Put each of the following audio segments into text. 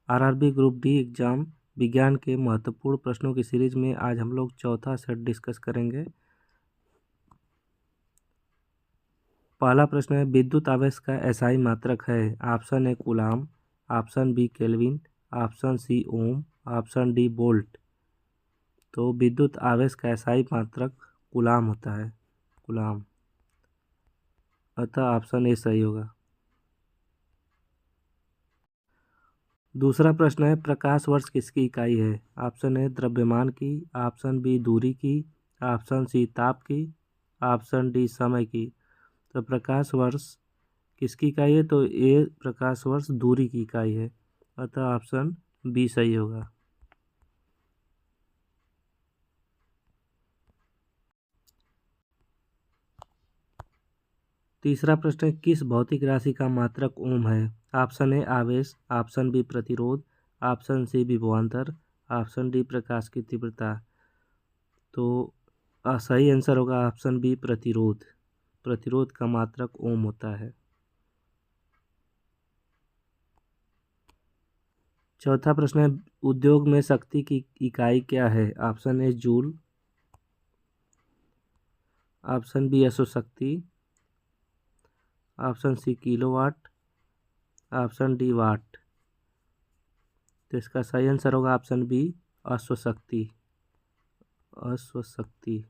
RRB group D exam विज्ञान के महत्वपूर्ण प्रश्नों की सीरीज में आज हम लोग चौथा सेट डिस्कस करेंगे। पहला प्रश्न है, विद्युत आवेश का एसआई मात्रक है। Option A coulomb, option B kelvin, option C ohm, option D volt. तो विद्युत आवेश का एसआई मात्रक कूलाम होता है, कूलाम। अतः ऑप्शन ए सही होगा। दूसरा प्रश्न है, प्रकाश वर्ष किसकी इकाई है। ऑप्शन ए द्रव्यमान की, ऑप्शन बी दूरी की, ऑप्शन सी ताप की, ऑप्शन डी समय की। तो प्रकाश वर्ष किसकी इकाई है, तो ए प्रकाश वर्ष दूरी की इकाई है। अतः ऑप्शन बी सही होगा। तीसरा प्रश्न है, किस भौतिक राशि का मात्रक ओम है। ऑप्शन ए आवेश, ऑप्शन बी प्रतिरोध, ऑप्शन सी विभवांतर, ऑप्शन डी प्रकाश की तीव्रता। तो सही आंसर होगा ऑप्शन बी प्रतिरोध। प्रतिरोध का मात्रक ओम होता है। चौथा प्रश्न है, उद्योग में शक्ति की इकाई क्या है। Option A joule, option B अश्वशक्ति, option C kilowatt, option D watt. तो इसका सही आंसर होगा ऑप्शन बी अश्वशक्ति, अश्वशक्ति।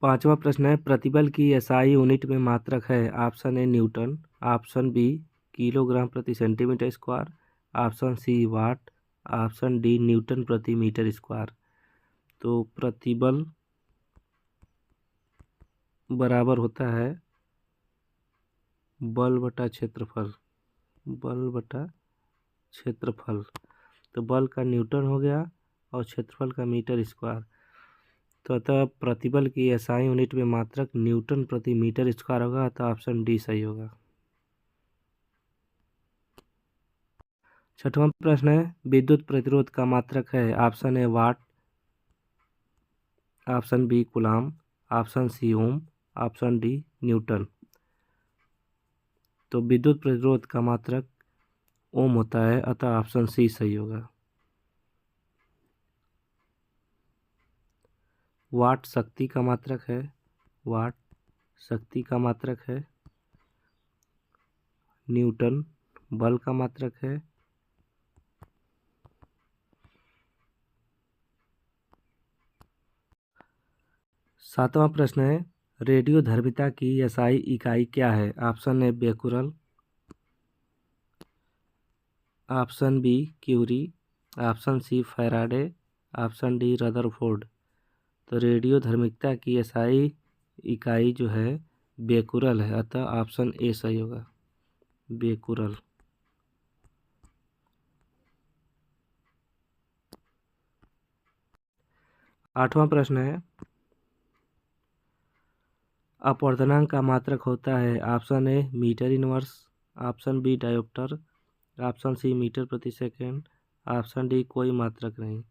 पांचवा प्रश्न है, प्रतिबल की एसआई यूनिट में मात्रक है। Option A newton, option B kilogram प्रति centimetre square, option C watt, option D newton प्रति मीटर स्क्वायर। तो प्रतिबल बराबर होता है बल बटा क्षेत्रफल, बल बटा क्षेत्रफल। तो बल का न्यूटन हो गया और क्षेत्रफल का मीटर स्क्वायर। तो अतः प्रतिबल की एसआई यूनिट में मात्रक न्यूटन प्रति मीटर स्क्वायर होगा। अतः ऑप्शन डी सही होगा। छठवां प्रश्न है, विद्युत प्रतिरोध का मात्रक है। Option A watt, option B coulomb, option C ohm, option D newton. तो विद्युत प्रतिरोध का मात्रक ओम होता है। अतः ऑप्शन सी सही होगा। वाट शक्ति का मात्रक है, वाट शक्ति का मात्रक है। न्यूटन बल का मात्रक है। सातवां प्रश्न है, रेडियोधर्मिता की एसआई इकाई क्या है। Option A becquerel, option B curie, option C faraday, option D rutherford. तो रेडियोधर्मिता की एसआई इकाई जो है बेकुरल है। अतः ऑप्शन ए सही होगा, बेकुरल। आठवां प्रश्न है, अपवर्तनांक का मात्रक होता है। Option A metre inverse, option B dioptre, option C metre प्रति सेकेंड, ऑप्शन डी कोई मात्रक नहीं।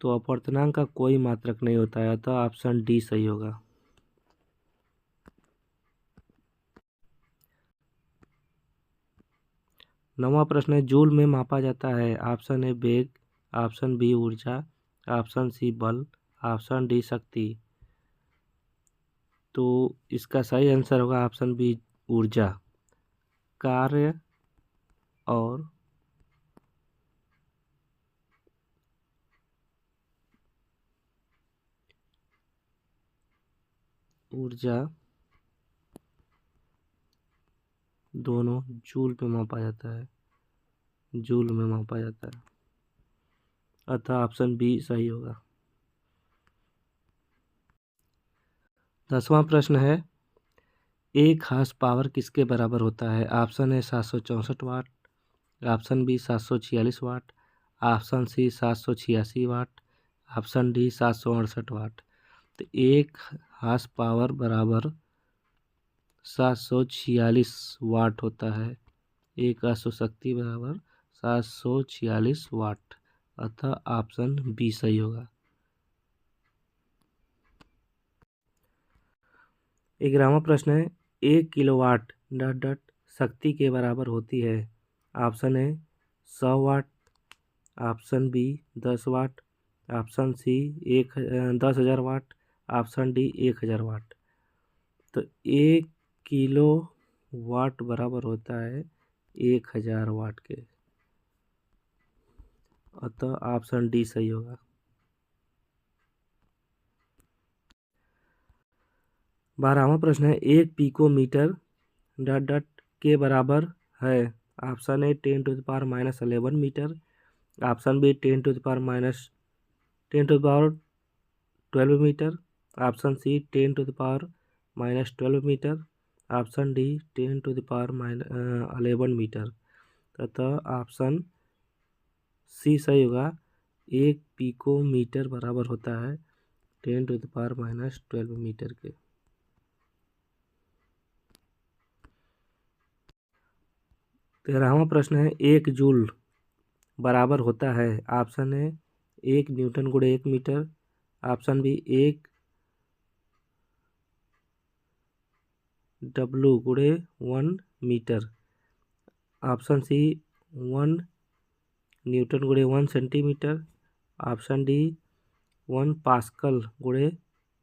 तो अपवर्तनांक का कोई मात्रक नहीं होता है। अतः ऑप्शन डी सही होगा। नौवां प्रश्न है, जूल में मापा जाता है। ऑप्शन ए वेग, ऑप्शन बी ऊर्जा, ऑप्शन सी बल, ऑप्शन डी शक्ति। तो इसका सही आंसर होगा ऑप्शन बी ऊर्जा। कार्य और ऊर्जा दोनों जूल में मापा जाता है, जूल में मापा जाता है। अतः ऑप्शन बी सही होगा। 10वां प्रश्न है, एक हार्स पावर किसके बराबर होता है। Option A 764 watt, option B 746 watt, option C 786 watt, option D 768 watt. तो एक हार्स पावर बराबर 746 वाट होता है। एक अश्वशक्ति बराबर 746 वाट। अतः ऑप्शन बी सही होगा। 11वां प्रश्न है 1 किलोवाट डॉट डॉट शक्ति के बराबर होती है। ऑप्शन है 100 वाट, ऑप्शन बी 10 वाट, ऑप्शन सी 10,000 वाट, ऑप्शन डी 1,000 वाट। तो 1 किलो वाट बराबर होता है 1,000 वाट के, अतः ऑप्शन डी सही होगा। 12वां प्रश्न है 1 पिकोमीटर डॉट डॉट के बराबर है। Option A 10⁻⁻11 metre, option B 10⁻12 metre, option C 10⁻⁻12 metre, option D 10⁻11 metre, तथा ऑप्शन सी सही होगा। 1 पिकोमीटर बराबर होता है 10⁻⁻12 मीटर के। 13वां प्रश्न है 1 जूल बराबर होता है। ऑप्शन है 1 न्यूटन गुणे 1 मीटर, ऑप्शन बी 1 डब्लू गुणे 1 मीटर, ऑप्शन सी 1 न्यूटन गुणे 1 सेंटीमीटर, ऑप्शन डी 1 पास्कल गुणे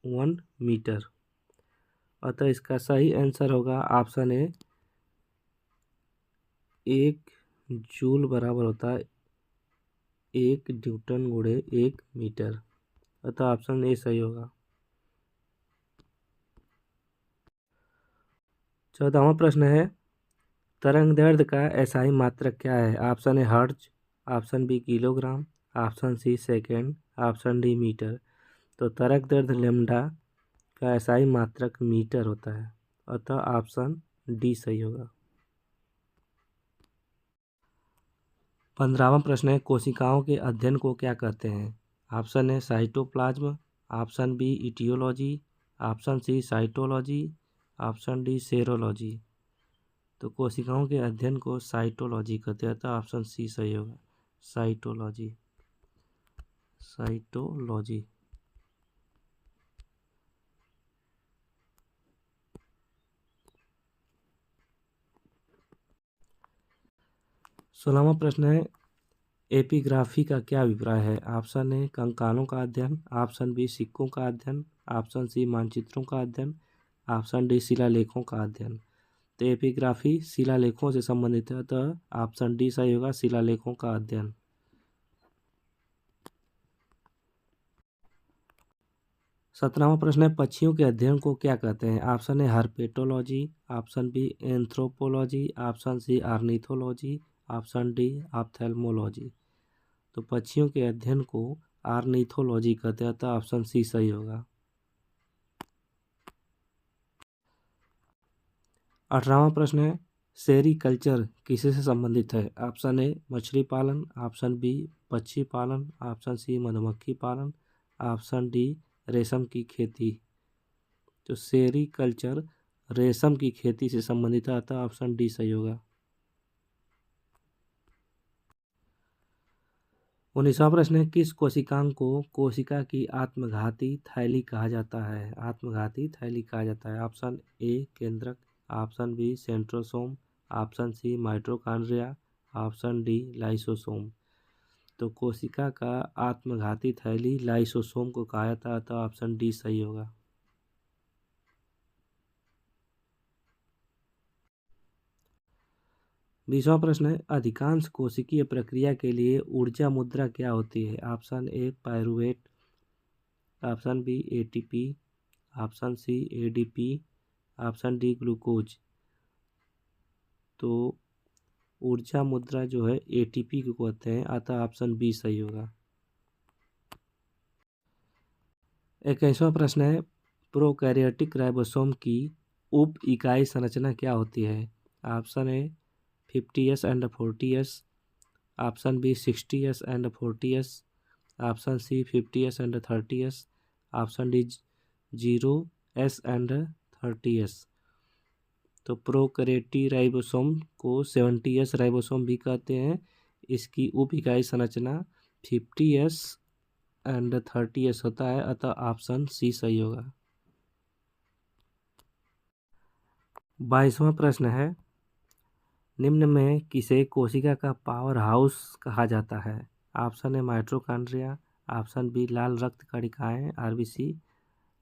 1 मीटर। अतः इसका सही आंसर होगा ऑप्शन ए 1 जूल बराबर होता है 1 न्यूटन गुणे 1 मीटर, अतः ऑप्शन ए सही होगा। 14वां प्रश्न है तरंगदैर्ध्य का एसआई मात्रक क्या है। Option A hertz, option B kilogram, option C second, option D metre. तो तरंगदैर्ध्य लैम्डा का एसआई मात्रक मीटर होता है, अतः ऑप्शन डी सही होगा। 15वां प्रश्न है कोशिकाओं के अध्ययन को क्या कहते हैं। ऑप्शन है cytoplasm, option B etiology, option C cytology, option D serology. तो कोशिकाओं के अध्ययन को साइटोलॉजी कहते हैं, तो ऑप्शन सी सही होगा, साइटोलॉजी। साइटोलॉजी। 16वां प्रश्न है एपिग्राफी का क्या अभिप्राय है। ऑप्शन ए कंकालों का अध्ययन, ऑप्शन बी सिक्कों का अध्ययन, ऑप्शन सी मानचित्रों का अध्ययन, ऑप्शन डी शिलालेखों का अध्ययन। तो एपिग्राफी शिलालेखों से संबंधित है, तो ऑप्शन डी सही होगा, शिलालेखों का अध्ययन। 17वां प्रश्न है पक्षियों के अध्ययन को क्या कहते हैं। Option A herpetology, option B anthropology, option C ornithology, option D ophthalmology. तो पक्षियों के अध्ययन को आर्निथोलॉजी कहते हैं, तो ऑप्शन सी सही होगा। 18वां प्रश्न है सेरीकल्चर किसी से संबंधित है। ऑप्शन ए मछली पालन, ऑप्शन बी पक्षी पालन, ऑप्शन सी मधुमक्खी पालन, ऑप्शन डी रेशम की खेती। तो सेरीकल्चर रेशम की खेती से संबंधित है, अतः ऑप्शन डी सही होगा। 19वां प्रश्न है किस कोशिकांग को कोशिका की आत्मघाती थैली कहा जाता है। आत्मघाती थैली कहा जाता है। ऑप्शन ए केंद्रक, option B centrosome, option C mitochondria, option D lysosome. तो कोशिका का आत्मघाती थैली लाइसोसोम को कहा जाता है, तो ऑप्शन डी सही होगा। 20वां प्रश्न है अधिकांश कोशिकीय प्रक्रिया के लिए ऊर्जा मुद्रा क्या होती है। Option A pyruvate, option B ATP, option C ADP, option D glucose. तो ऊर्जा मुद्रा जो है एटीपी को कहते हैं, अतः ऑप्शन बी सही होगा। 21वां प्रश्न है प्रोकैरियोटिक राइबोसोम की उप इकाई संरचना क्या होती है। Option A 50s and 40s, option B 60s and 40s, option C 50s and 30s, option D 0s and 30s। तो प्रोकैरियोटिक राइबोसोम को 70s राइबोसोम भी कहते हैं। इसकी उप इकाई संरचना 50s एंड 30s होता है, अतः ऑप्शन सी सही होगा। 22वां प्रश्न है, निम्न में किसे कोशिका का पावर हाउस कहा जाता है? Option A mitochondria, option B लाल रक्त कणिकाएं आरबीसी,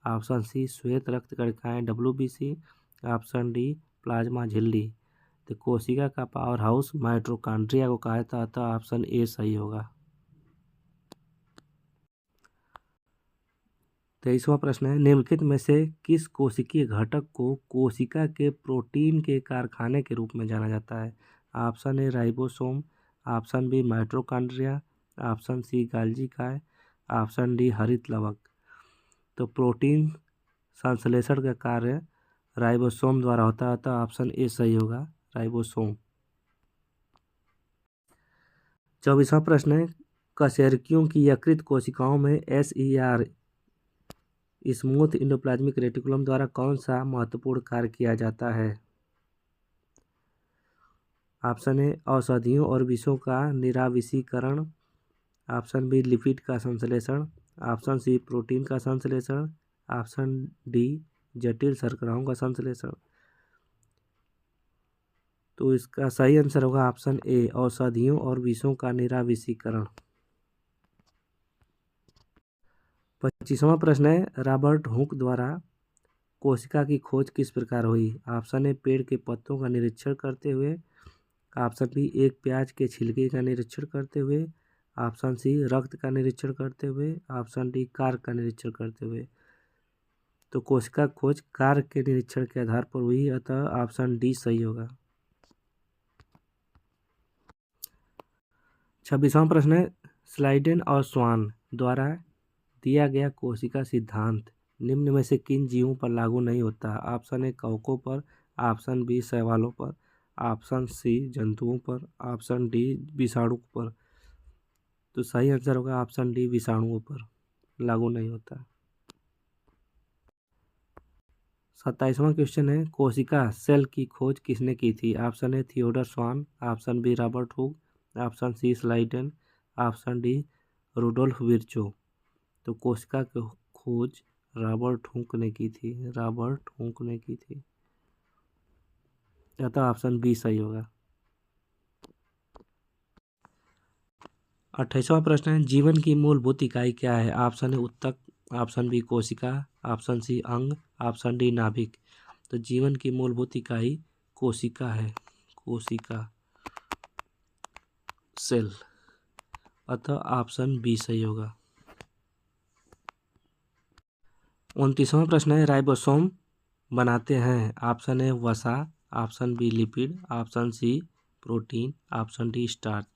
ऑप्शन सी श्वेत रक्त कणिकाएं डब्ल्यूबीसी, ऑप्शन डी प्लाज्मा झिल्ली। तो कोशिका का पावर हाउस माइटोकॉन्ड्रिया को कहा जाता है, तो ऑप्शन ए सही होगा। 23वां प्रश्न है, निम्नलिखित में से किस कोशिकीय घटक को कोशिका के प्रोटीन के कारखाने के रूप में जाना जाता है? Option A ribosome, option B mitochondria, option C Golgi काय, ऑप्शन डी हरित लवक। तो प्रोटीन संश्लेषण का कार्य राइबोसोम द्वारा होता है, तो ऑप्शन ए सही होगा, राइबोसोम। 24वां प्रश्न है, कशेरुकियों की यकृत कोशिकाओं में SER स्मूथ एंडोप्लाज्मिक रेटिकुलम द्वारा कौन सा महत्वपूर्ण कार्य किया जाता है? ऑप्शन ए औषधियों और विषों का निराविषीकरण, ऑप्शन बी लिपिड का संश्लेषण, ऑप्शन सी प्रोटीन का संश्लेषण, ऑप्शन डी जटिल शर्कराओं का संश्लेषण। तो इसका सही आंसर होगा ऑप्शन ए औषधियों और विषों का निराविषीकरण। 25वां प्रश्न है, रॉबर्ट हुक द्वारा कोशिका की खोज किस प्रकार हुई? ऑप्शन ए पेड़ के पत्तों का निरीक्षण करते हुए, ऑप्शन बी एक प्याज के छिलके का निरीक्षण करते हुए, ऑप्शन सी रक्त का निरीक्षण करते हुए, ऑप्शन डी कार्क का निरीक्षण करते हुए। तो कोशिका खोज कार्क के निरीक्षण के आधार पर हुई, अतः ऑप्शन डी सही होगा। 26वां प्रश्न है, स्लाइडेन और स्वान द्वारा दिया गया कोशिका सिद्धांत निम्न में से किन जीवों पर लागू नहीं होता? ऑप्शन ए कवकों पर, ऑप्शन बी शैवालों पर, ऑप्शन सी जंतुओं पर, ऑप्शन डी विषाणु पर। तो सही आंसर होगा ऑप्शन डी विषाणुओं पर लागू नहीं होता। 27वां क्वेश्चन है, कोशिका सेल की खोज किसने की थी? Option A Theodor Schwann, option B Robert Hooke, option C Schleiden, option D Rudolf Virchow. तो कोशिका की खोज रॉबर्ट हुक ने की थी, रॉबर्ट हुक ने की थी, अतः ऑप्शन बी सही होगा। 28वां प्रश्न है, जीवन की मूलभूत इकाई क्या है? ऑप्शन ए उत्तक, ऑप्शन बी कोशिका, ऑप्शन सी अंग, ऑप्शन डी नाभिक। तो जीवन की मूलभूत इकाई कोशिका है, कोशिका सेल, अतः ऑप्शन बी सही होगा। 29वां प्रश्न है, राइबोसोम बनाते हैं? ऑप्शन ए वसा, option B lipid, option C protein, option D starch.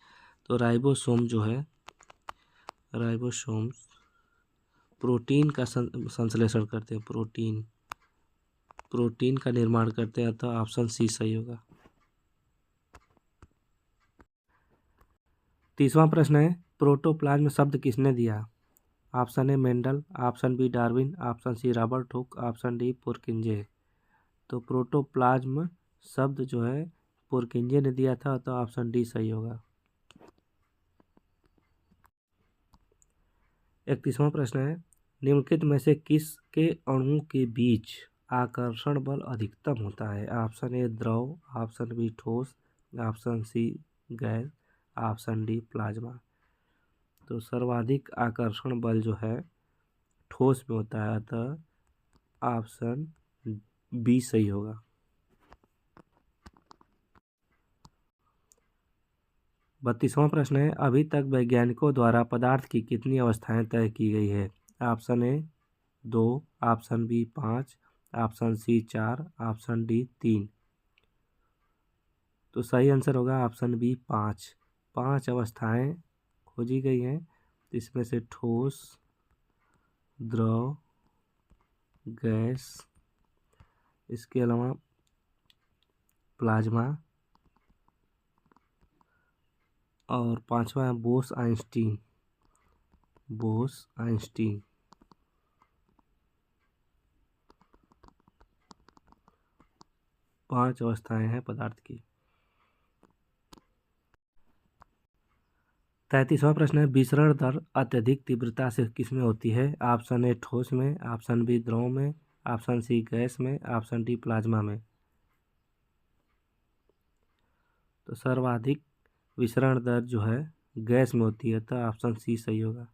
तो राइबोसोम जो है, राइबोसोम प्रोटीन का संश्लेषण करते हैं, प्रोटीन का निर्माण करते हैं, तो ऑप्शन सी सही होगा। 30वां प्रश्न है, प्रोटोप्लाज्म शब्द किसने दिया? Option A Mendel, option B Darwin, option C Robert Hooke, option D Purkinje. तो प्रोटोप्लाज्म शब्द जो है पुरकिंजे ने दिया था, तो ऑप्शन डी सही होगा। 31वां प्रश्न है, निम्नलिखित में से किसके अणुओं के बीच आकर्षण बल अधिकतम होता है? ऑप्शन ए द्रव, ऑप्शन बी ठोस, option C gas, option D plasma. तो सर्वाधिक आकर्षण बल जो है ठोस में होता है, अतः ऑप्शन बी सही होगा। 32वां प्रश्न है, अभी तक वैज्ञानिकों द्वारा पदार्थ की कितनी अवस्थाएं तय की गई है? Option A 2, option B 5, option C 4, option D 3। तो सही आंसर होगा ऑप्शन बी 5। 5 अवस्थाएं खोजी गई हैं, इसमें से ठोस, द्रव, गैस, इसके अलावा प्लाज्मा, और 5वां है बोस आइंस्टीन, बोस आइंस्टीन। पांच अवस्थाएं हैं पदार्थ की। 33वां प्रश्न है, विसरण दर अत्यधिक तीव्रता से किसमें होती है? ऑप्शन ए ठोस में, ऑप्शन बी द्रव में, ऑप्शन सी गैस में, ऑप्शन डी प्लाज्मा में। तो सर्वाधिक विसरण दर जो है गैस में होती है, तो ऑप्शन सी सही होगा।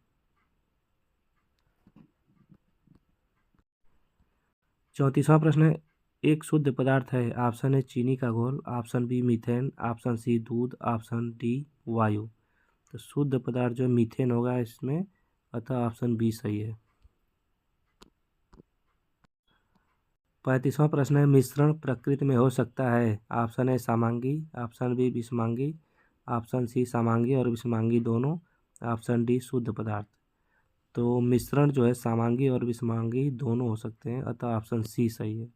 34वां प्रश्न है, एक शुद्ध पदार्थ है। ऑप्शन ए चीनी का घोल, option B methane, option C दूध, ऑप्शन डी वायु। तो शुद्ध पदार्थ जो मीथेन होगा इसमें, अतः ऑप्शन बी सही है। 35वां प्रश्न है, मिश्रण प्रकृति में हो सकता है। ऑप्शन ए समांगी, ऑप्शन बी विषमांगी, ऑप्शन सी समांगी और विषमांगी दोनों, ऑप्शन डी शुद्ध पदार्थ। तो मिश्रण जो है समांगी और विषमांगी दोनों हो सकते हैं, अतः ऑप्शन सी सही है।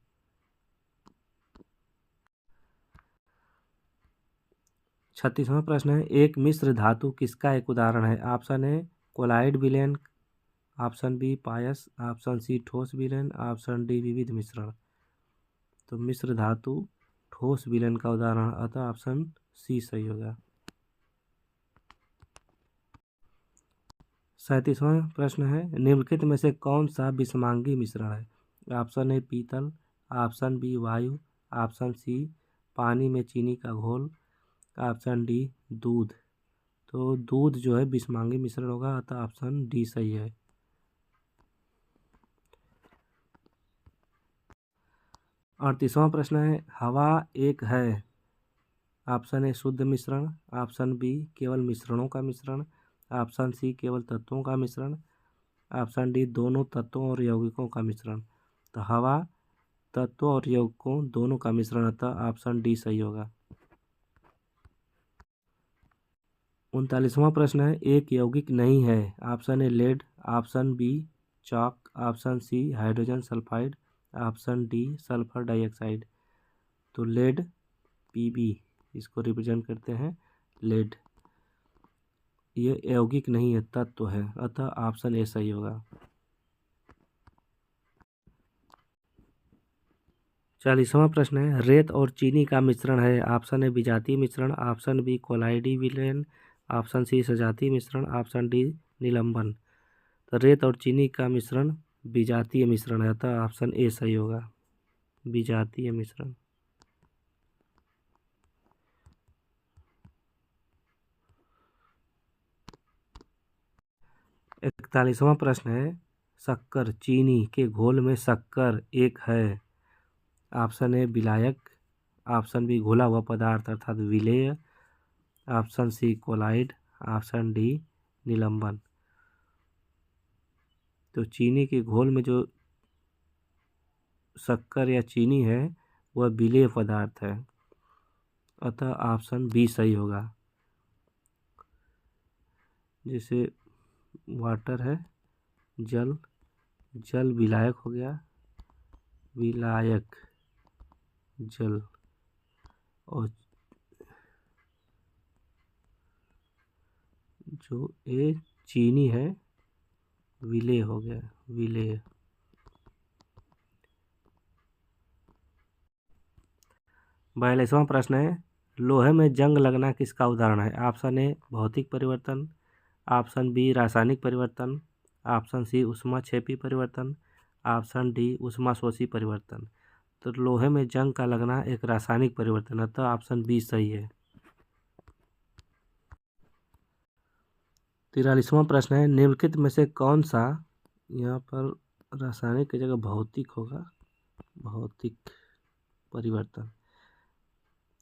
36वां प्रश्न है, एक मिश्र धातु किसका एक उदाहरण है। ऑप्शन ए कोलाइड विलयन, ऑप्शन बी पायस, ऑप्शन सी ठोस विलयन, ऑप्शन डी विविध मिश्रण। तो मिश्र धातु ठोस विलयन का उदाहरण, अतः ऑप्शन सी सही होगा। 37वां प्रश्न है, निम्नलिखित में से कौन सा विषमांगी मिश्रण है। ऑप्शन ए पीतल, ऑप्शन बी वायु, ऑप्शन सी पानी में चीनी का घोल, ऑप्शन डी दूध। तो दूध जो है विषमांगी मिश्रण होगा, अतः ऑप्शन डी सही है। 38वां प्रश्न है, हवा एक है। ऑप्शन ए शुद्ध मिश्रण, ऑप्शन बी केवल मिश्रणों का मिश्रण, ऑप्शन सी केवल तत्वों का मिश्रण, ऑप्शन डी दोनों तत्वों और यौगिकों का मिश्रण। तो हवा तत्वों और यौगिकों दोनों का मिश्रण, अतः ऑप्शन डी सही होगा। 39वां प्रश्न है, एक यौगिक नहीं है। Option A lead, option B chalk, option C hydrogen sulphide, option D sulphur dioxide. तो लेड पीबी इसको रिप्रेजेंट करते हैं, लेड। ये यौगिक नहीं है, तत्व है, अतः ऑप्शन ए सही होगा। 40वां प्रश्न है, रेत और चीनी का मिश्रण है। ऑप्शन ए विजातीय मिश्रण, ऑप्शन बी कोलाइडी विलयन, ऑप्शन सी सजातीय मिश्रण, ऑप्शन डी निलंबन। तो रेत और चीनी का मिश्रण विजातीय मिश्रण है, अतः ऑप्शन ए सही होगा, विजातीय मिश्रण। 41वां प्रश्न है, शक्कर चीनी के घोल में शक्कर एक है। ऑप्शन ए विलायक, ऑप्शन बी घोला हुआ पदार्थ अर्थात विलेय, option C colloid, option D निलंबन। तो चीनी के घोल में जो शक्कर या चीनी है वह विलेय पदार्थ है, अतः ऑप्शन बी सही होगा। जैसे वाटर है, जल, जल विलायक हो गया, विलायक जल, और जो ए चीनी है विलेय हो गया, विलेय। 42वां प्रश्न है, लोहे में जंग लगना किसका उदाहरण है। ऑप्शन ए भौतिक परिवर्तन, ऑप्शन बी रासायनिक परिवर्तन, ऑप्शन सी ऊष्माक्षेपी परिवर्तन, ऑप्शन डी ऊष्माशोषी परिवर्तन। तो लोहे में जंग का लगना एक रासायनिक परिवर्तन है, तो ऑप्शन बी सही है। 43वां प्रश्न है, निम्नलिखित में से कौन सा, यहाँ पर रासायनिक की जगह भौतिक होगा, भौतिक परिवर्तन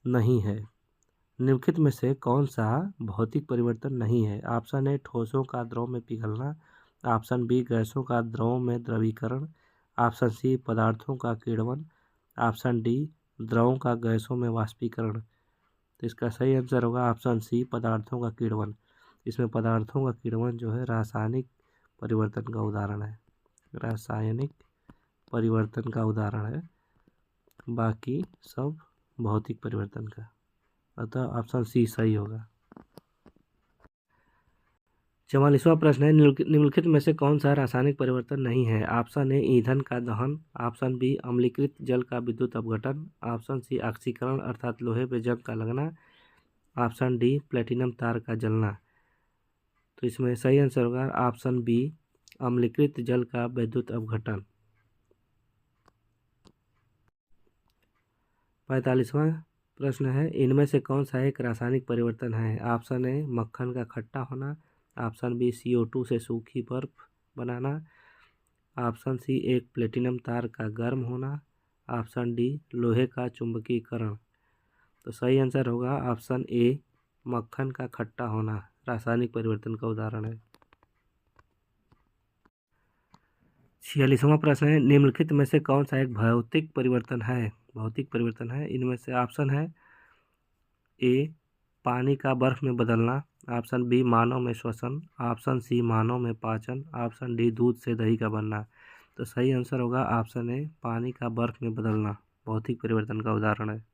नहीं है। निम्नलिखित में से कौन सा भौतिक परिवर्तन नहीं है। ऑप्शन ए ठोसों का द्रव में पिघलना, ऑप्शन बी गैसों का द्रव में द्रवीकरण, ऑप्शन सी पदार्थों का किण्वन, ऑप्शन डी द्रवों का गैसों में वाष्पीकरण। तो इसका सही आंसर होगा ऑप्शन सी पदार्थों का किण्वन। इसमें पदार्थों का किण्वन जो है रासायनिक परिवर्तन का उदाहरण है, रासायनिक परिवर्तन का उदाहरण है, बाकी सब भौतिक परिवर्तन का, अतः ऑप्शन सी सही होगा। 44वां प्रश्न है, निम्नलिखित में से कौन सा रासायनिक परिवर्तन नहीं है। ऑप्शन ए ईंधन का दहन, ऑप्शन बी अम्लीकृत जल का विद्युत अपघटन, ऑप्शन सी ऑक्सीकरण अर्थात लोहे पे जंग का लगना, ऑप्शन डी प्लेटिनम तार का जलना। तो इसमें सही आंसर होगा ऑप्शन बी अम्लीकृत जल का विद्युत अपघटन। 45वां प्रश्न है, इनमें से कौन सा एक रासायनिक परिवर्तन है? ऑप्शन ए मक्खन का खट्टा होना, ऑप्शन बी CO2 से सूखी बर्फ बनाना, ऑप्शन सी एक प्लेटिनम तार का गर्म होना, ऑप्शन डी लोहे का चुंबकीकरण। तो सही आंसर होगा ऑप्शन ए मक्खन का खट्टा होना रासायनिक परिवर्तन का उदाहरण है। 46वां प्रश्न है, निम्नलिखित में से कौन सा एक भौतिक परिवर्तन है? भौतिक परिवर्तन है, इनमें से ऑप्शन है ए पानी का बर्फ में बदलना, ऑप्शन बी मानव में श्वसन, ऑप्शन सी मानव में पाचन, ऑप्शन डी दूध से दही का बनना। तो सही आंसर होगा ऑप्शन ए पानी का बर्फ में बदलना भौतिक परिवर्तन का उदाहरण है।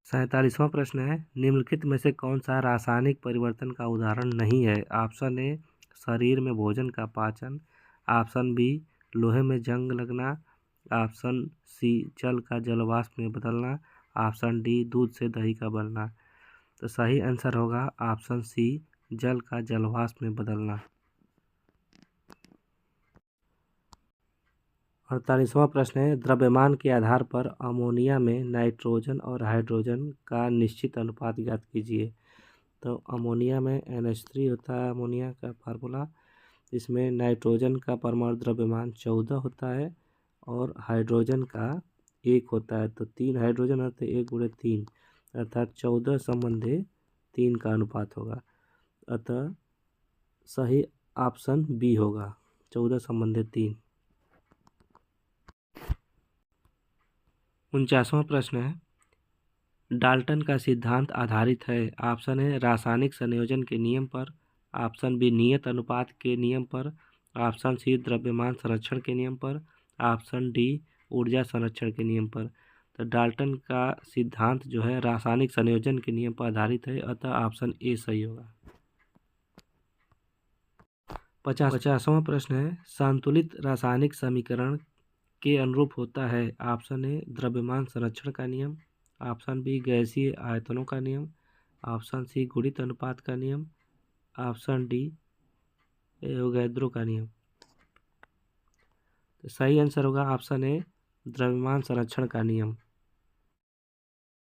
47वां प्रश्न है, निम्नलिखित में से कौन सा रासायनिक परिवर्तन का उदाहरण नहीं है? ऑप्शन ए शरीर में भोजन का पाचन, ऑप्शन बी लोहे में जंग लगना, ऑप्शन सी जल का जलवाष्प में बदलना, ऑप्शन डी दूध से दही का बनना। तो सही आंसर होगा ऑप्शन सी जल का जलवाष्प में बदलना। 48वां प्रश्न है, द्रव्यमान के आधार पर अमोनिया में नाइट्रोजन और हाइड्रोजन का निश्चित अनुपात ज्ञात कीजिए। तो अमोनिया में NH3 होता है, अमोनिया का फार्मूला। इसमें नाइट्रोजन का परमाणु द्रव्यमान 14 होता है और हाइड्रोजन का 1 होता है। तो 3 हाइड्रोजन होते 1/3 अर्थात 14/3 का अनुपात होगा। अतः सही ऑप्शन बी होगा 14/3। 49वां प्रश्न है, डाल्टन का सिद्धांत आधारित है। ऑप्शन है रासायनिक संयोजन के नियम पर, ऑप्शन बी नियत अनुपात के नियम पर, ऑप्शन सी द्रव्यमान संरक्षण के नियम पर, ऑप्शन डी ऊर्जा संरक्षण के नियम पर। तो डाल्टन का सिद्धांत जो है रासायनिक संयोजन के नियम पर आधारित है, अतः ऑप्शन ए सही होगा। 50वां प्रश्न है, संतुलित रासायनिक समीकरण के अनुरूप होता है। ऑप्शन ए द्रव्यमान संरक्षण का नियम, ऑप्शन बी गैसीय आयतनों का नियम, ऑप्शन सी गुणित अनुपात का नियम, ऑप्शन डी एवोगैड्रो का नियम। तो सही आंसर होगा ऑप्शन ए द्रव्यमान संरक्षण का नियम।